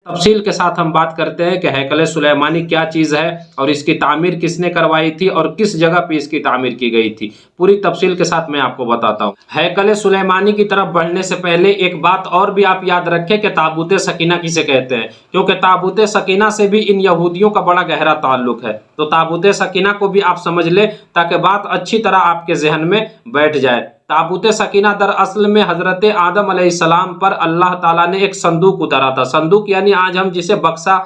تفصیل کے ساتھ ہم بات کرتے ہیں کہ ہیکل سلیمانی کیا چیز ہے اور اس کی تعمیر کس نے کروائی تھی اور کس جگہ پہ اس کی تعمیر کی گئی تھی۔ پوری تفصیل کے ساتھ میں آپ کو بتاتا ہوں۔ ہیکل سلیمانی کی طرف بڑھنے سے پہلے ایک بات اور بھی آپ یاد رکھیں کہ تابوت سکینہ کسے کہتے ہیں، کیونکہ تابوت سکینہ سے بھی ان یہودیوں کا بڑا گہرا تعلق ہے۔ تو تابوت سکینہ کو بھی آپ سمجھ لیں تاکہ بات اچھی طرح آپ کے ذہن میں بیٹھ جائے۔ تابوت سکینہ در اصل میں حضرت آدم علیہ السلام پر اللہ تعالیٰ نے ایک صندوق اتارا تھا۔ صندوق یعنی آج ہم جسے بکسا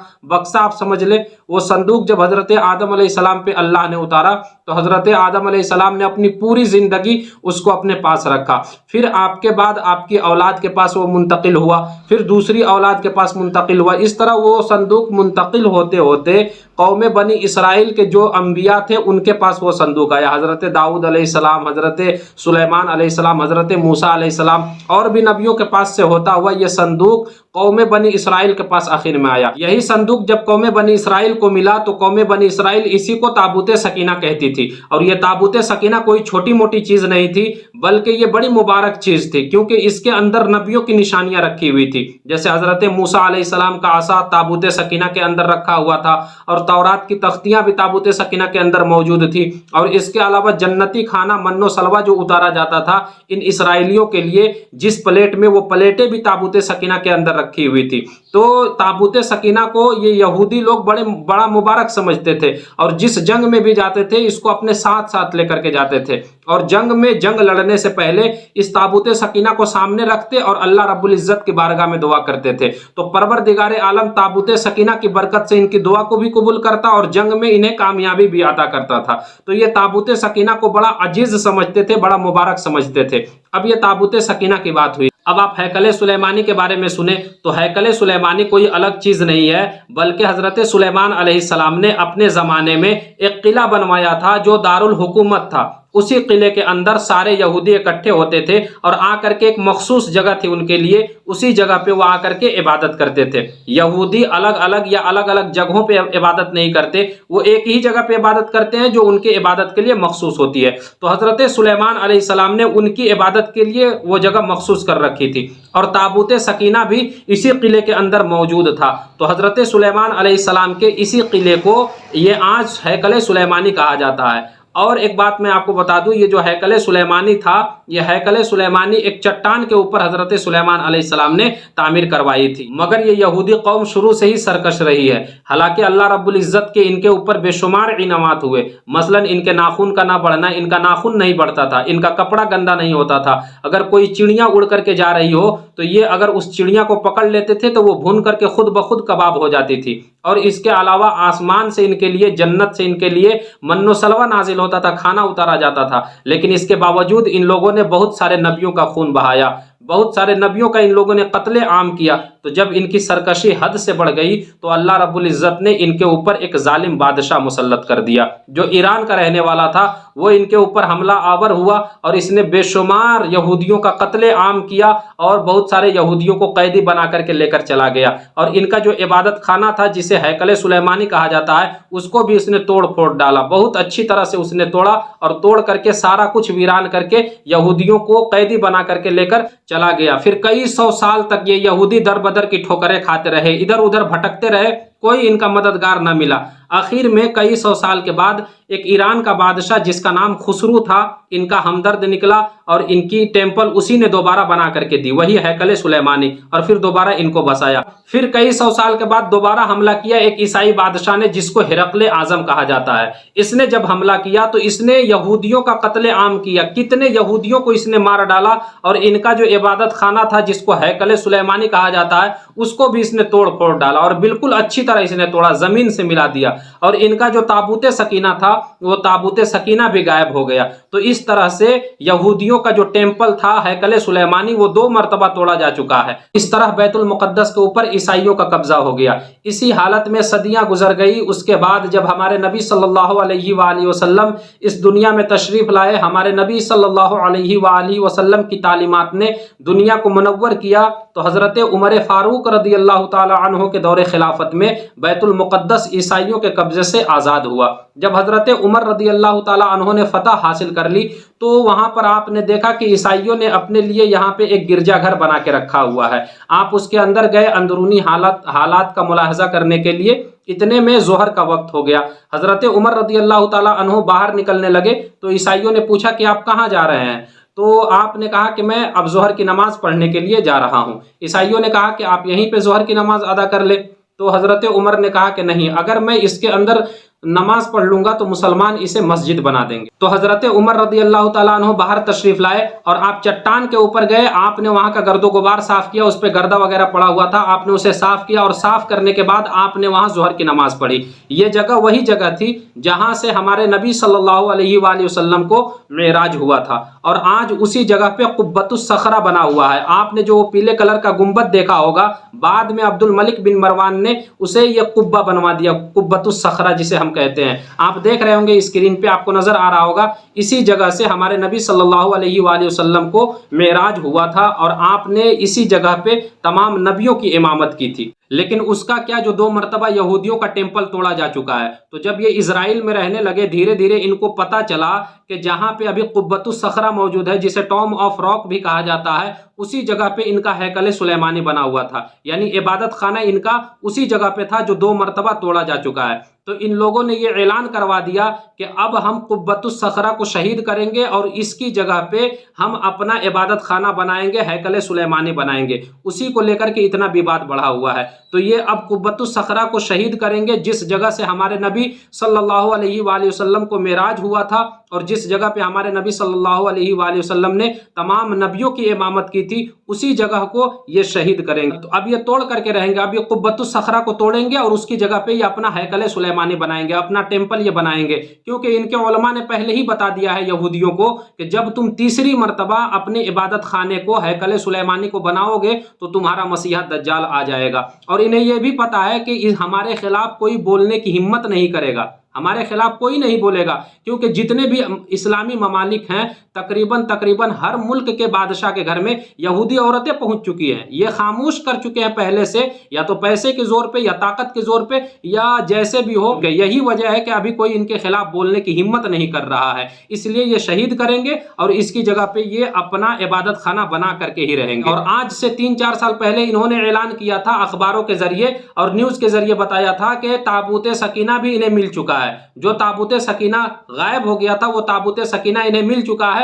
آپ سمجھ لیں، وہ صندوق جب حضرت آدم علیہ السلام پہ اللہ نے اتارا تو حضرت آدم علیہ السلام نے اپنی پوری زندگی اس کو اپنے پاس رکھا۔ پھر آپ کے بعد آپ کی اولاد کے پاس وہ منتقل ہوا، پھر دوسری اولاد کے پاس منتقل ہوا۔ اس طرح وہ صندوق منتقل ہوتے ہوتے قوم بنی اسرائیل کے جو انبیاء تھے ان کے پاس وہ صندوق آیا۔ حضرت داؤد علیہ السلام، حضرت سلیمان علیہ السلام، حضرت موسیٰ علیہ السلام اور بھی نبیوں کے پاس سے ہوتا ہوا یہ صندوق قوم بنی اسرائیل کے پاس آخر میں آیا۔ یہی صندوق جب قوم بنی اسرائیل کو ملا تو قوم بنی اسرائیل اسی کو تابوت سکینہ کہتی تھی۔ اور یہ تابوت سکینہ کوئی چھوٹی موٹی چیز نہیں تھی بلکہ یہ بڑی مبارک چیز تھی، کیونکہ اس کے اندر نبیوں کی نشانیاں رکھی ہوئی تھی۔ جیسے حضرت موسیٰ علیہ السلام کا عصا تابوت سکینہ کے اندر رکھا ہوا تھا، اور تورات کی تختیاں بھی تابوت سکینہ کے اندر موجود تھی، اور اس کے علاوہ جنتی کھانا من و سلوہ جو اتارا جاتا تھا ان اسرائیلیوں کے لیے، جس پلیٹ میں، وہ پلیٹیں بھی تابوت سکینہ کے اندر رکھی ہوئی تھی۔ تو تابوت سکینہ کو یہ یہودی لوگ بڑا مبارک سمجھتے تھے، اور جس جنگ میں بھی جاتے تھے اس کو اپنے ساتھ ساتھ لے کر کے جاتے تھے، اور جنگ لڑنے سے پہلے اس تابوت سکینہ کو سامنے رکھتے اور اللہ رب العزت کی بارگاہ میں دعا کرتے تھے۔ تو پروردگار عالم تابوت سکینہ کی برکت سے ان کی دعا کو بھی قبول کرتا اور جنگ میں انہیں کامیابی بھی عطا کرتا تھا۔ تو یہ تابوت سکینہ کو بڑا عزیز سمجھتے تھے، بڑا مبارک سمجھتے تھے۔ اب یہ تابوت سکینہ کی بات ہوئی۔ اب آپ ہیکل سلیمانی کے بارے میں سنیں تو ہیکل سلیمانی کوئی الگ چیز نہیں ہے، بلکہ حضرت سلیمان علیہ السلام نے اپنے زمانے میں ایک قلعہ بنوایا تھا جو دارالحکومت تھا۔ اسی قلعے کے اندر سارے یہودی اکٹھے ہوتے تھے اور آ کر کے ایک مخصوص جگہ تھی ان کے لیے، اسی جگہ پہ وہ آ کر کے عبادت کرتے تھے۔ یہودی الگ الگ جگہوں پہ عبادت نہیں کرتے، وہ ایک ہی جگہ پہ عبادت کرتے ہیں جو ان کی عبادت کے لیے مخصوص ہوتی ہے۔ تو حضرت سلیمان علیہ السلام نے ان کی عبادت کے لیے وہ جگہ مخصوص کر رکھی تھی، اور تابوت سکینہ بھی اسی قلعے کے اندر موجود تھا۔ تو حضرت سلیمان علیہ السلام کے اسی قلعے کو یہ آج ہیکل سلیمانی کہا جاتا ہے۔ اور ایک بات میں آپ کو بتا دوں، یہ جو ہیکل سلیمانی تھا، یہ ہیکل سلیمانی ایک چٹان کے اوپر حضرت سلیمان علیہ السلام نے تعمیر کروائی تھی، مگر یہ یہودی قوم شروع سے ہی سرکش رہی ہے۔ حالانکہ اللہ رب العزت کے ان کے اوپر بے شمار انعامات ہوئے، مثلا ان کے ناخن کا نہ بڑھنا، ان کا ناخن نہیں بڑھتا تھا، ان کا کپڑا گندا نہیں ہوتا تھا۔ اگر کوئی چڑیاں اڑ کر کے جا رہی ہو تو یہ اگر اس چڑیا کو پکڑ لیتے تھے تو وہ بھون کر کے خود بخود کباب ہو جاتی تھی۔ اور اس کے علاوہ آسمان سے ان کے لیے، جنت سے ان کے لیے من و سلوہ نازل ہوتا تھا، کھانا اتارا جاتا تھا، لیکن اس کے باوجود ان لوگوں نے بہت سارے نبیوں کا خون بہایا، بہت سارے نبیوں کا ان لوگوں نے قتل عام کیا۔ تو جب ان کی سرکشی حد سے بڑھ گئی تو اللہ رب العزت نے ان کے اوپر ایک ظالم بادشاہ مسلط کر دیا جو ایران کا رہنے والا تھا۔ وہ ان کے اوپر حملہ آور ہوا اور اس نے بے شمار یہودیوں کا قتل عام کیا، اور بہت سارے یہودیوں کو قیدی بنا کر کے لے کر چلا گیا، اور ان کا جو عبادت خانہ تھا جسے ہیکل سلیمانی کہا جاتا ہے اس کو بھی اس نے توڑ پھوڑ ڈالا، بہت اچھی طرح سے اس نے توڑا، اور توڑ کر کے سارا کچھ ویران کر کے یہودیوں کو قیدی بنا کر کے لے کر چلا گیا۔ پھر کئی سو سال تک یہ یہودی در بدر کی ٹھوکریں کھاتے رہے، ادھر ادھر بھٹکتے رہے، کوئی ان کا مددگار نہ ملا۔ آخر میں کئی سو سال کے بعد ایک ایران کا بادشاہ جس کا نام خسرو تھا، ان کا ہمدرد نکلا اور ان کی ٹیمپل اسی نے دوبارہ بنا کر کے دی، وہی ہیکل سلیمانی، اور پھر دوبارہ ان کو بسایا۔ پھر کئی سو سال کے بعد دوبارہ حملہ کیا ایک عیسائی بادشاہ نے جس کو ہرقل اعظم کہا جاتا ہے۔ اس نے جب حملہ کیا تو اس نے یہودیوں کا قتل عام کیا، کتنے یہودیوں کو اس نے مار ڈالا، اور ان کا جو عبادت خانہ تھا جس کو ہیکل سلیمانی کہا جاتا ہے اس کو بھی اس نے توڑ پھوڑ ڈالا، اور بالکل اچھی طرح اس نے توڑا، زمین سے ملا دیا، اور ان کا جو تابوت سکینہ تھا وہ تابوت سکینہ بھی غائب ہو گیا۔ تو اس طرح سے یہودیوں کا جو ٹیمپل تھا ہیکل سلیمانی وہ 2 مرتبہ توڑا جا چکا ہے۔ اس طرح بیت المقدس کے اوپر عیسائیوں کا قبضہ ہو گیا۔ اسی حالت میں صدیاں گزر گئی۔ اس کے بعد جب ہمارے نبی صلی اللہ علیہ وآلہ وسلم اس دنیا میں تشریف لائے، ہمارے نبی صلی اللہ علیہ وآلہ وسلم کی تعلیمات نے دنیا کو منور کیا، تو حضرت عمر فاروق رضی اللہ تعالی عنہ کے دور خلافت میں بیت المقدس عیسائیوں کے قبضے سے آزاد ہوا۔ جب حضرت عمر رضی اللہ تعالیٰ عنہ نے فتح حاصل کر لی تو وہاں پر آپ نے دیکھا کہ عیسائیوں نے اپنے لیے یہاں پہ ایک گرجا گھر بنا کے رکھا ہوا ہے۔ آپ اس کے اندر گئے اندرونی حالات کا ملاحظہ کرنے کے لیے، اتنے میں ظہر کا وقت ہو گیا۔ حضرت عمر رضی اللہ تعالیٰ عنہ باہر نکلنے لگے تو عیسائیوں نے پوچھا کہ آپ کہاں جا رہے ہیں؟ تو آپ نے کہا کہ میں اب ظہر کی نماز پڑھنے کے لیے جا رہا ہوں۔ عیسائیوں نے کہا کہ آپ یہیں پہ ظہر کی نماز ادا کر لیں۔ تو حضرت عمر نے کہا کہ نہیں، اگر میں اس کے اندر نماز پڑھ لوں گا تو مسلمان اسے مسجد بنا دیں گے۔ تو حضرت عمر رضی اللہ تعالیٰ عنہ باہر تشریف لائے اور آپ چٹان کے اوپر گئے، آپ نے وہاں کا گرد و غبار صاف کیا، اس پہ گردہ وغیرہ پڑا ہوا تھا، آپ نے اسے صاف کیا اور صاف کرنے کے بعد آپ نے وہاں ظہر کی نماز پڑھی۔ یہ جگہ وہی جگہ تھی جہاں سے ہمارے نبی صلی اللہ علیہ وآلہ وسلم کو معراج ہوا تھا، اور آج اسی جگہ پہ قبۃ الصخرہ بنا ہوا ہے۔ آپ نے جو پیلے کلر کا گنبد دیکھا ہوگا، بعد میں عبد الملک بن مروان نے اسے یہ قبہ بنوا دیا، قبۃ الصخرہ جسے ہم کہتے ہیں۔ آپ دیکھ رہے ہوں گے اسکرین پہ، آپ کو نظر آ رہا ہوگا، اسی جگہ سے ہمارے نبی صلی اللہ علیہ وآلہ وسلم کو معراج ہوا تھا، اور آپ نے اسی جگہ پہ تمام نبیوں کی امامت کی تھی۔ لیکن اس کا کیا، جو 2 مرتبہ یہودیوں کا ٹیمپل توڑا جا چکا ہے، تو جب یہ اسرائیل میں رہنے لگے دھیرے دھیرے ان کو پتا چلا کہ جہاں پہ ابھی قبۃ الصخرہ موجود ہے، جسے ٹوم آف راک بھی کہا جاتا ہے، اسی جگہ پہ ان کا ہیکل سلیمانی بنا ہوا تھا، یعنی عبادت خانہ ان کا اسی جگہ پہ تھا جو 2 مرتبہ توڑا جا چکا ہے۔ تو ان لوگوں نے یہ اعلان کروا دیا کہ اب ہم قبۃ الصخرہ کو شہید کریں گے اور اس کی جگہ پہ ہم اپنا عبادت خانہ بنائیں گے، ہیکل سلیمانی بنائیں گے۔ اسی کو لے کر کے اتنا وواد بڑھا ہوا ہے۔ تو یہ اب قبۃ الصخرہ کو شہید کریں گے جس جگہ سے ہمارے نبی صلی اللہ علیہ وآلہ وسلم کو معراج ہوا تھا، اور جس جگہ پہ ہمارے نبی صلی اللہ علیہ وآلہ وسلم نے تمام نبیوں کی امامت کی تھی، اسی جگہ کو یہ شہید کریں گے۔ تو اب یہ توڑ کر کے رہیں گے، اب یہ قبۃ الصخرہ کو توڑیں گے اور اس کی جگہ پہ یہ اپنا ہیکل سلیمانی بنائیں گے، اپنا ٹیمپل یہ بنائیں گے، کیونکہ ان کے علماء نے پہلے ہی بتا دیا ہے یہودیوں کو کہ جب تم تیسری مرتبہ اپنے عبادت خانے کو، ہیکل سلیمانی کو بناؤ گے تو تمہارا مسیح دجال آ جائے گا۔ اور انہیں یہ بھی پتا ہے کہ ہمارے خلاف کوئی بولنے کی ہمت نہیں کرے گا، ہمارے خلاف کوئی نہیں بولے گا، کیونکہ جتنے بھی اسلامی ممالک ہیں تقریباً ہر ملک کے بادشاہ کے گھر میں یہودی عورتیں پہنچ چکی ہیں۔ یہ خاموش کر چکے ہیں پہلے سے، یا تو پیسے کے زور پہ، یا طاقت کے زور پہ، یا جیسے بھی ہو۔ یہی وجہ ہے کہ ابھی کوئی ان کے خلاف بولنے کی ہمت نہیں کر رہا ہے، اس لیے یہ شہید کریں گے اور اس کی جگہ پہ یہ اپنا عبادت خانہ بنا کر کے ہی رہیں گے۔ اور آج سے 3-4 سال پہلے انہوں نے اعلان کیا تھا اخباروں کے ذریعے اور نیوز کے ذریعے بتایا تھا کہ تابوت سکینہ بھی انہیں مل چکا ہے۔ جو تابوت سکینہ غائب ہو گیا تھا وہ تابوت سکینہ انہیں مل چکا ہے۔